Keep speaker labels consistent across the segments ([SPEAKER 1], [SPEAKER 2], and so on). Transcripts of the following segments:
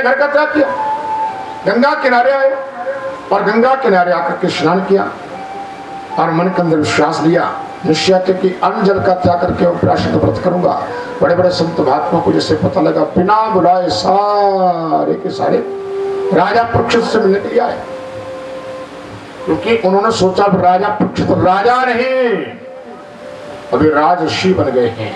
[SPEAKER 1] घर का त्याग किया, गंगा किनारे आए और गंगा किनारे आकर के स्नान किया और मन के अंदर विश्वास लिया, निश्चय किया कि अन्न जल का त्याग करके प्रायश्चित व्रत करूंगा। बड़े बड़े संत महात्मा को जैसे पता लगा, बिना बुलाए सारे के सारे राजा परीक्षित से मिलने के लिए आए, क्योंकि उन्होंने सोचा राजा परीक्षित राजा नहीं, अभी राजर्षि बन गए हैं,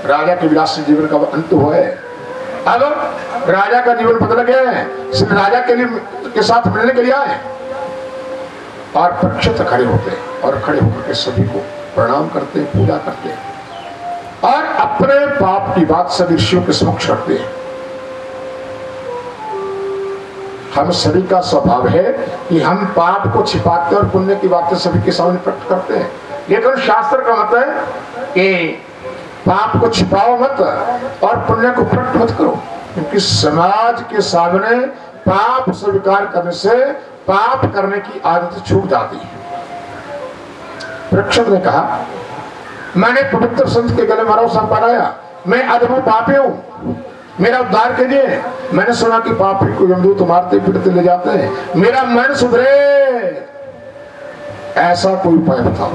[SPEAKER 1] राजा के विलासी जीवन का अंत हुआ है, अब राजा का जीवन बदल गया है, सिर्फ राजा के साथ मिलने के लिए आए। और परीक्षित खड़े होते और खड़े होकर के सभी को प्रणाम करते, पूजा करते और अपने पाप की बात सभी ऋषियों के समक्ष रखते हैं। हम सभी का स्वभाव है कि हम पाप को छिपाते और पुण्य की बातें सभी के सामने प्रकट करते हैं, लेकिन शास्त्र का मत है कि पाप को छिपाओ मत और पुण्य को प्रकट मत करो, क्योंकि समाज के सामने पाप स्वीकार करने से पाप करने की आदत छूट जाती है। परीक्षित ने कहा, मैंने पवित्र संत के गले भरोसा पाया, मैं अधम पापी हूं, मेरा उद्धार कीजिए। मैंने सुना कि पापी को यमदूत मारते पीटते ले जाते हैं, मेरा मन सुधरे, ऐसा कोई उपाय बताओ।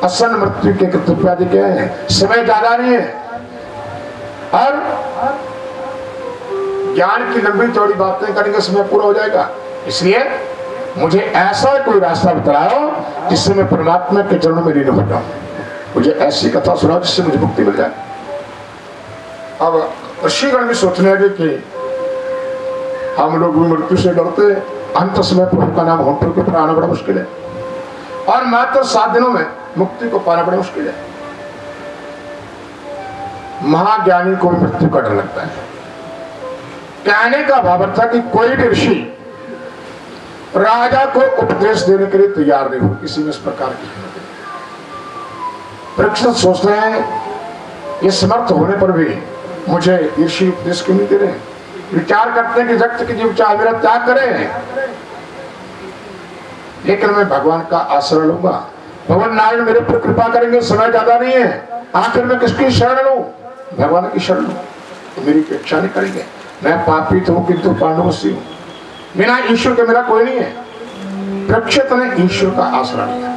[SPEAKER 1] असन मृत्यु के कृपया दिखे हैं, समय ज्यादा नहीं है और ज्ञान की लंबी चौड़ी बातें करेंगे, समय पूरा हो जाएगा, इसलिए मुझे ऐसा कोई रास्ता बताओ जिससे मैं परमात्मा के चरणों में लीन हो जाऊं, मुझे ऐसी कथा सुनाओ जिससे मुझे मुक्ति मिल जाए। अब ऋषिगण भी सोचने लगे कि हम लोग भी मृत्यु से डरते, अंत समय प्रभु का नाम होंठों के ऊपर आना बड़ा मुश्किल है और मात्र 7 दिनों में मुक्ति को पाना बड़ा मुश्किल है। महाज्ञानी को भी मृत्यु का डर लगता है। कहने का भाव था कि कोई भी ऋषि राजा को उपदेश देने के लिए तैयार नहीं हो, किसी में इस प्रकार की हिम्मत नहीं। परीक्षित सोचते हैं ये समर्थ होने पर भी मुझे ऋषि उपदेश क्यों नहीं दे रहे। विचार करते हैं कि व्यक्ति की जीव चाहे मेरा त्याग करें, लेकिन मैं भगवान का आश्रय लूंगा, भगवान नारायण मेरे पर कृपा करेंगे, समय ज्यादा नहीं है, आखिर में किसकी शरण लूं, भगवान की शरण लूं, तो मेरी अपेक्षा नहीं करेंगे। मैं पापी तो हूं किंतु पांडुवसी हूं, बिना ईश्वर के मेरा कोई नहीं है। परीक्षित ने ईश्वर का आश्रय लिया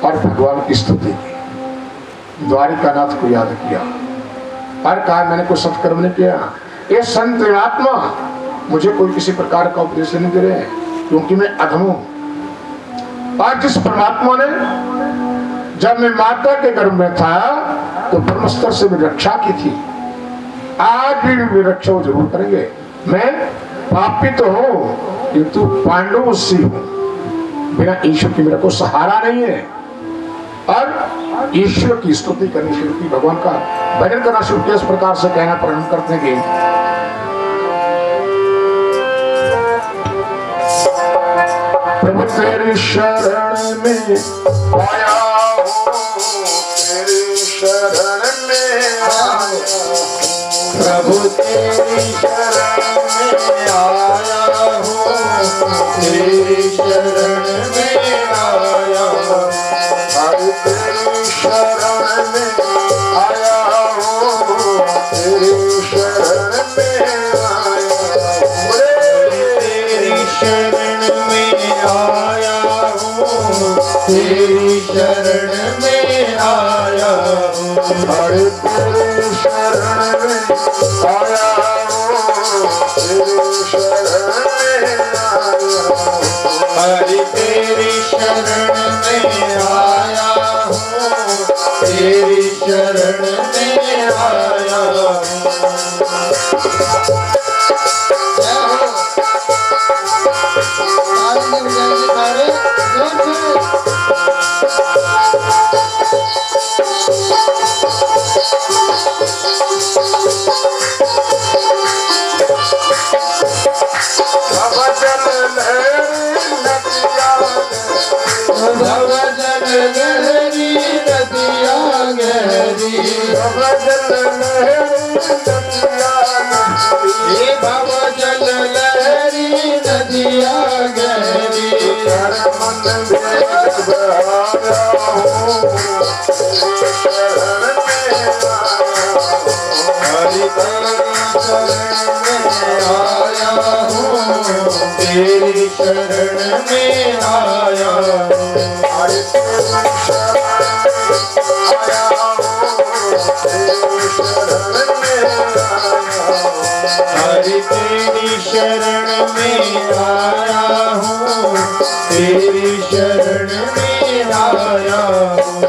[SPEAKER 1] और भगवान की स्तुति की, द्वारिकानाथ को याद किया और कहा मैंने कोई सत्कर्म नहीं किया, ये संत आत्मा मुझे कोई किसी प्रकार का उपदेश नहीं दे रहे हैं, क्योंकि मैं अधम हूं। और जिस परमात्मा ने जब मैं माता के गर्भ में था तो ब्रह्मस्त्र से भी रक्षा की थी, आज भी रक्षा जरूर करेंगे। मैं पापी तो हूं किंतु पांडुवसी हूं, बिना ईश्वर की मेरा कोई सहारा नहीं है। और ईश्वर की स्तुति करनी शुरू की, भगवान का भजन करना शुरू किया। इस प्रकार से कहना प्रारंभ करते हैं कि प्रभु तेरी शरण में आया हूँ, तेरी शरण में आया, प्रभु तेरी शरण में आया हूँ, तेरी शरण में आया, हरि तेरी शरण में आया हूँ, तेरी शरण में आया, तेरी शरण में आया हूँ, तेरी शरण में आया हूँ, हरि तेरी शरण में आया हूँ, तेरी शरण में आया, हरि तेरी शरण में आया हूँ, तेरी शरण में आया हरि
[SPEAKER 2] तेरी शरण में आया हरि तेरी शरण में आया हूँ तेरी शरण में आया हूँ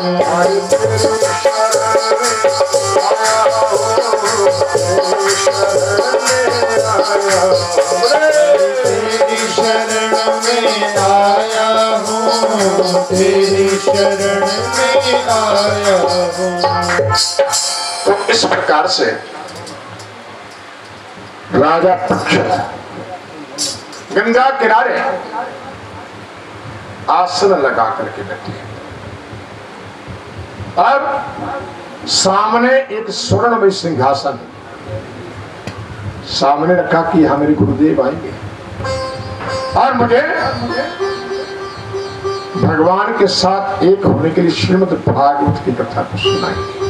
[SPEAKER 2] तेरी शरण में आया हूँ तेरी शरण में आया हूँ।
[SPEAKER 1] तो इस प्रकार से राजा परीक्षित गंगा किनारे आसन लगा करके बैठे। अब सामने एक स्वर्णमय सिंहासन सामने रखा कि यहां मेरे गुरुदेव आएंगे और मुझे भगवान के साथ एक होने के लिए श्रीमद् भागवत की कथा को सुनाएंगे।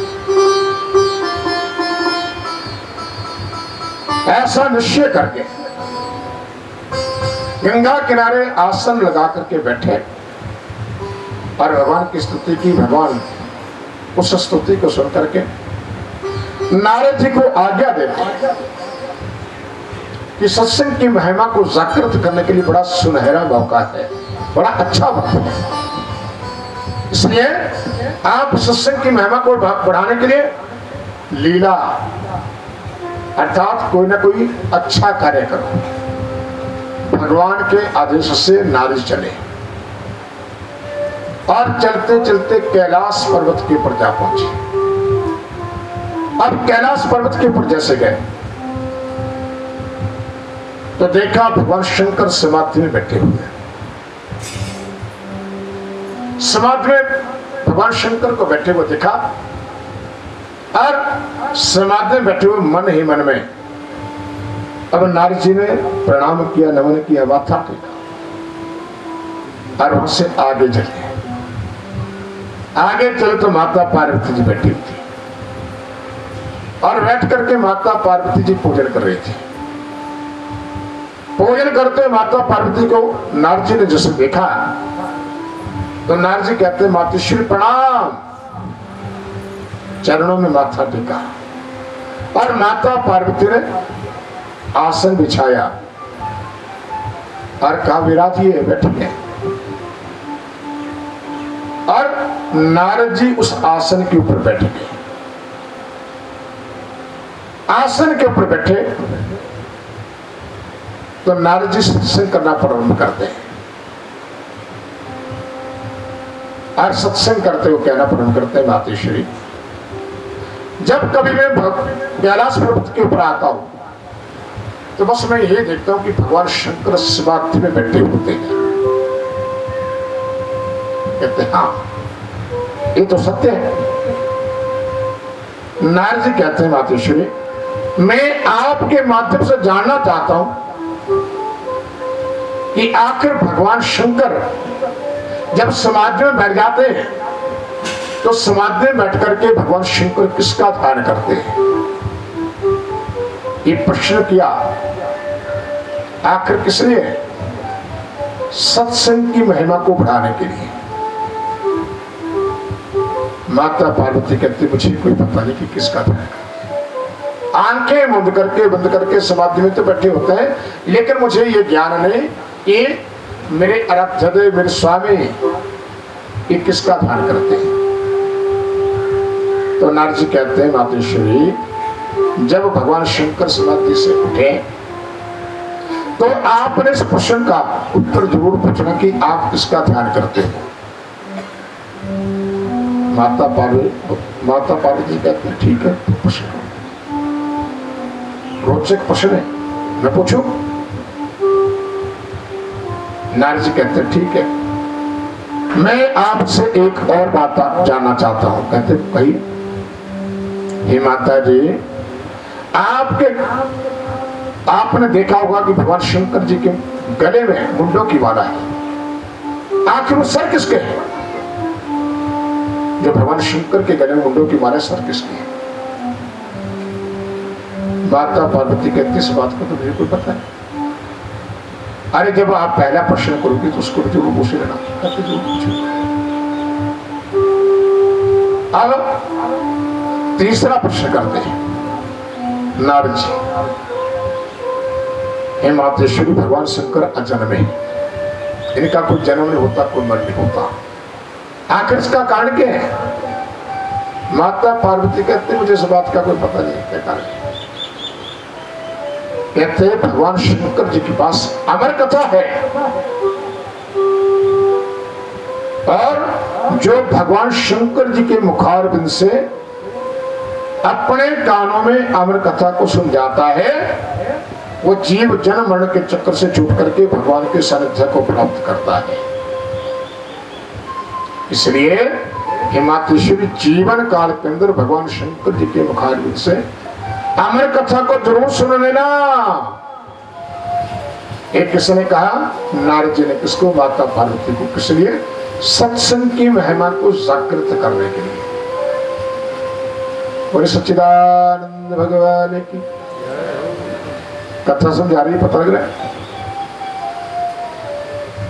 [SPEAKER 1] ऐसा निश्चय करके गंगा किनारे आसन लगा करके बैठे और भगवान की स्तुति की। भगवान उस स्तुति को सुन करके नारद जी को आज्ञा देते कि सत्संग की महिमा को जागृत करने के लिए बड़ा सुनहरा मौका है, बड़ा अच्छा वक्त है। इसलिए आप सत्संग की महिमा को बढ़ाने के लिए लीला अर्थात कोई ना कोई अच्छा कार्य करो। भगवान के आदेश से नारद चले और चलते चलते कैलाश पर्वत के ऊपर जा पहुंचे। अब कैलाश पर्वत के ऊपर जैसे गए तो देखा भगवान शंकर समाधि में बैठे हुए। समाधि में भगवान शंकर को बैठे हुए देखा और समाधि में बैठे हुए मन ही मन में अब नारद जी ने प्रणाम किया, नमन किया, माथा टेका और उनसे आगे चले। आगे चले तो माता पार्वती जी बैठी हुई थी और बैठ करके माता पार्वती जी पूजन कर रही थी। पूजन करते माता पार्वती को नारद जी ने जैसे देखा तो नारद जी कहते मातृश्री प्रणाम, चरणों में माथा टेका और माता पार्वती ने आसन बिछाया और कहा विराजिए, बैठिए। और नारद जी उस आसन के ऊपर बैठ गए। आसन के ऊपर बैठे तो नारद जी सत्संग करना प्रारंभ करते हैं और सत्संग करते हुए कहना प्रारंभ करते हैं मातृश्री, जब कभी मैं कैलाश पर्वत के ऊपर आता हूं तो बस मैं यही देखता हूं कि भगवान शंकर समाधि में बैठे होते हैं। कहते हाँ ये तो सत्य है। नारद जी कहते हैं मातृश्री, मैं आपके माध्यम से जानना चाहता हूं कि आखिर भगवान शंकर जब समाधि में बैठ जाते हैं तो समाधि में बैठ करके भगवान शंकर किसका ध्यान करते हैं? ये प्रश्न किया आखिर किस लिए? सत्संग की महिमा को बढ़ाने के लिए। माता पार्वती कहती मुझे कोई पता नहीं कि किसका ध्यान करते। आंखें बंद करके समाधि में तो बैठे होते हैं, लेकिन मुझे ये ज्ञान नहीं कि मेरे आराध्य मेरे स्वामी ये किसका ध्यान करते हैं। तो नारद जी कहते हैं मातृश्री, जब भगवान शंकर समाधि से उठे तो आपने इस प्रश्न का उत्तर जरूर पूछना कि आप किसका ध्यान करते हो। माता पार्वती कहते हैं ठीक है, प्रश्न रोचक प्रश्न है, मैं पूछूं? नारद जी कहते हैं ठीक है, मैं आपसे एक और बात जानना चाहता हूं। कहते कही, हे माता जी, आपने देखा होगा कि भगवान शंकर जी के गले में मुंडों की माला है। आखिर वो सर किसके है? जो भगवान शंकर के गले में मुंडों की माला, सर किसकी है? माता पार्वती कहती इस बात को तो मुझे कोई पता है। अरे जब आप पहला प्रश्न करोगे तो उसको जरूर पूछ लेना, जरूर पूछो। अब तीसरा प्रश्न करते हैं नारद जी। हे मातेश्वरी, भगवान शंकर अजन्मे, इनका कोई जन्म नहीं होता, कोई मरण नहीं होता, आखिर इसका कारण क्या है? माता पार्वती कहते मुझे इस बात का कोई पता नहीं क्या कारण। कहते भगवान शंकर जी के पास अमर कथा है, और जो भगवान शंकर जी के मुखारबिंद से अपने कानों में अमर कथा को सुन जाता है, वो जीव जन्म मरण के चक्कर से छूट करके भगवान के सानिध्य को प्राप्त करता है। इसलिए हिमातेश्वरी जीवन काल के अंदर भगवान शंकर जी के मुखारबिंद से अमर कथा को जरूर सुन लेना। एक किसने कहा, नारद जी ने। किसको? माता पार्वती को। किस लिए? सत्संग की महिमा को जागृत करने के लिए। और सच्चिदानंद भगवान की कथा समझा रही, पता लग रहा है?